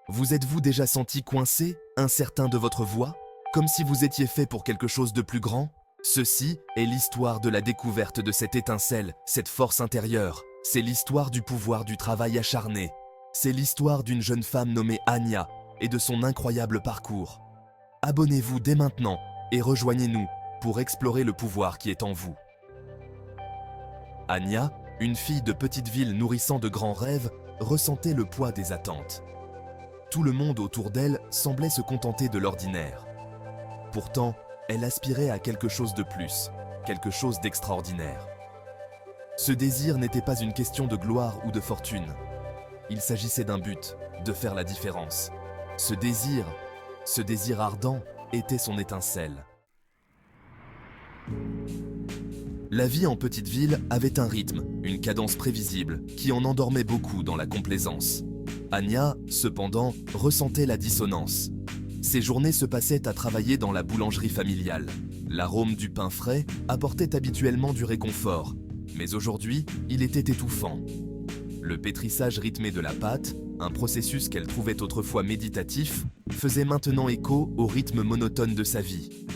Vous êtes-vous déjà senti coincé, incertain de votre voie, comme si vous étiez fait pour quelque chose de plus grand? Ceci est l'histoire de la découverte de cette étincelle, cette force intérieure. C'est l'histoire du pouvoir du travail acharné. C'est l'histoire d'une jeune femme nommée Anya et de son incroyable parcours. Abonnez-vous dès maintenant et rejoignez-nous pour explorer le pouvoir qui est en vous. Anya, une fille de petite ville nourrissant de grands rêves, ressentait le poids des attentes. Tout le monde autour d'elle semblait se contenter de l'ordinaire. Pourtant, elle aspirait à quelque chose de plus, quelque chose d'extraordinaire. Ce désir n'était pas une question de gloire ou de fortune. Il s'agissait d'un but, de faire la différence. Ce désir ardent était son étincelle. La vie en petite ville avait un rythme, une cadence prévisible, qui en endormait beaucoup dans la complaisance. Anya, cependant, ressentait la dissonance. Ses journées se passaient à travailler dans la boulangerie familiale. L'arôme du pain frais apportait habituellement du réconfort, mais aujourd'hui, il était étouffant. Le pétrissage rythmé de la pâte, un processus qu'elle trouvait autrefois méditatif, faisait maintenant écho au rythme monotone de sa vie.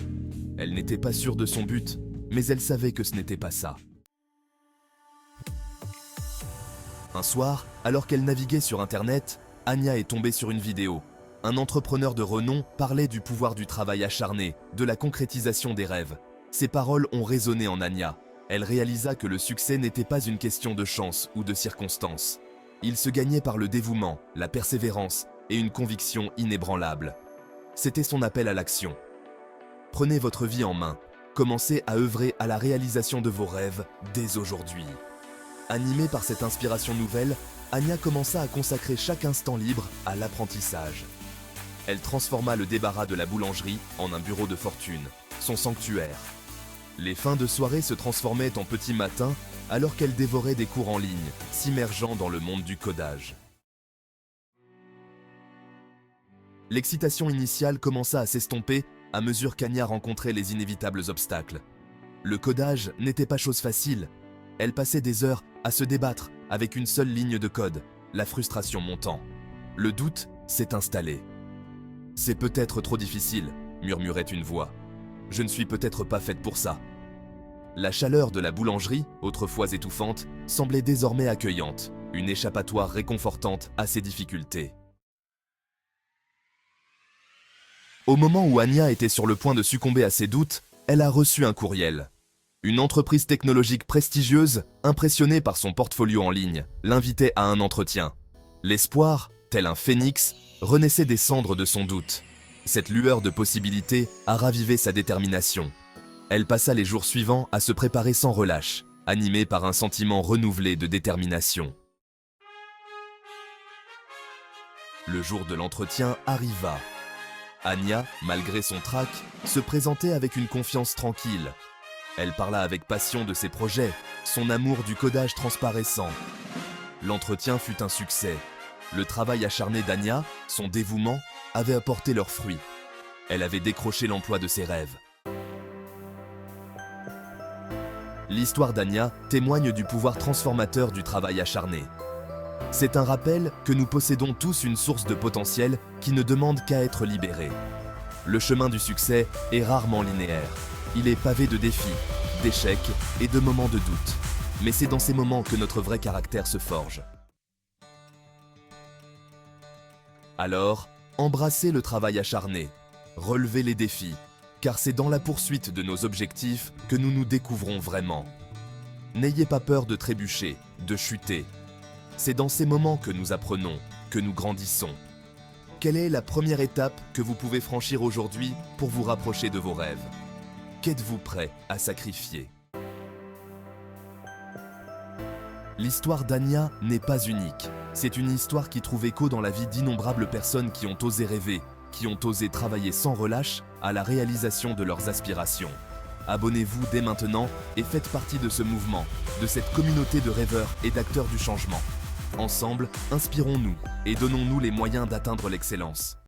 Elle n'était pas sûre de son but, mais elle savait que ce n'était pas ça. Un soir, alors qu'elle naviguait sur Internet, Anya est tombée sur une vidéo. Un entrepreneur de renom parlait du pouvoir du travail acharné, de la concrétisation des rêves. Ces paroles ont résonné en Anya. Elle réalisa que le succès n'était pas une question de chance ou de circonstance. Il se gagnait par le dévouement, la persévérance et une conviction inébranlable. C'était son appel à l'action. Prenez votre vie en main. Commencez à œuvrer à la réalisation de vos rêves dès aujourd'hui. Animée par cette inspiration nouvelle, Anya commença à consacrer chaque instant libre à l'apprentissage. Elle transforma le débarras de la boulangerie en un bureau de fortune, son sanctuaire. Les fins de soirée se transformaient en petits matins alors qu'elle dévorait des cours en ligne, s'immergeant dans le monde du codage. L'excitation initiale commença à s'estomper à mesure qu'Anya rencontrait les inévitables obstacles. Le codage n'était pas chose facile. Elle passait des heures à se débattre avec une seule ligne de code, la frustration montant. Le doute s'est installé. « C'est peut-être trop difficile », murmurait une voix. « Je ne suis peut-être pas faite pour ça. » La chaleur de la boulangerie, autrefois étouffante, semblait désormais accueillante, une échappatoire réconfortante à ses difficultés. Au moment où Anya était sur le point de succomber à ses doutes, elle a reçu un courriel. Une entreprise technologique prestigieuse, impressionnée par son portfolio en ligne, l'invitait à un entretien. L'espoir, tel un phénix, renaissait des cendres de son doute. Cette lueur de possibilités a ravivé sa détermination. Elle passa les jours suivants à se préparer sans relâche, animée par un sentiment renouvelé de détermination. Le jour de l'entretien arriva. Anya, malgré son trac, se présentait avec une confiance tranquille. Elle parla avec passion de ses projets, son amour du codage transparaissant. L'entretien fut un succès. Le travail acharné d'Anya, son dévouement, avait apporté leurs fruits. Elle avait décroché l'emploi de ses rêves. L'histoire d'Anya témoigne du pouvoir transformateur du travail acharné. C'est un rappel que nous possédons tous une source de potentiel qui ne demande qu'à être libérée. Le chemin du succès est rarement linéaire. Il est pavé de défis, d'échecs et de moments de doute. Mais c'est dans ces moments que notre vrai caractère se forge. Alors, embrassez le travail acharné, relevez les défis, car c'est dans la poursuite de nos objectifs que nous nous découvrons vraiment. N'ayez pas peur de trébucher, de chuter. C'est dans ces moments que nous apprenons, que nous grandissons. Quelle est la première étape que vous pouvez franchir aujourd'hui pour vous rapprocher de vos rêves ? Qu'êtes-vous prêt à sacrifier ? L'histoire d'Anya n'est pas unique. C'est une histoire qui trouve écho dans la vie d'innombrables personnes qui ont osé rêver, qui ont osé travailler sans relâche à la réalisation de leurs aspirations. Abonnez-vous dès maintenant et faites partie de ce mouvement, de cette communauté de rêveurs et d'acteurs du changement. Ensemble, inspirons-nous et donnons-nous les moyens d'atteindre l'excellence.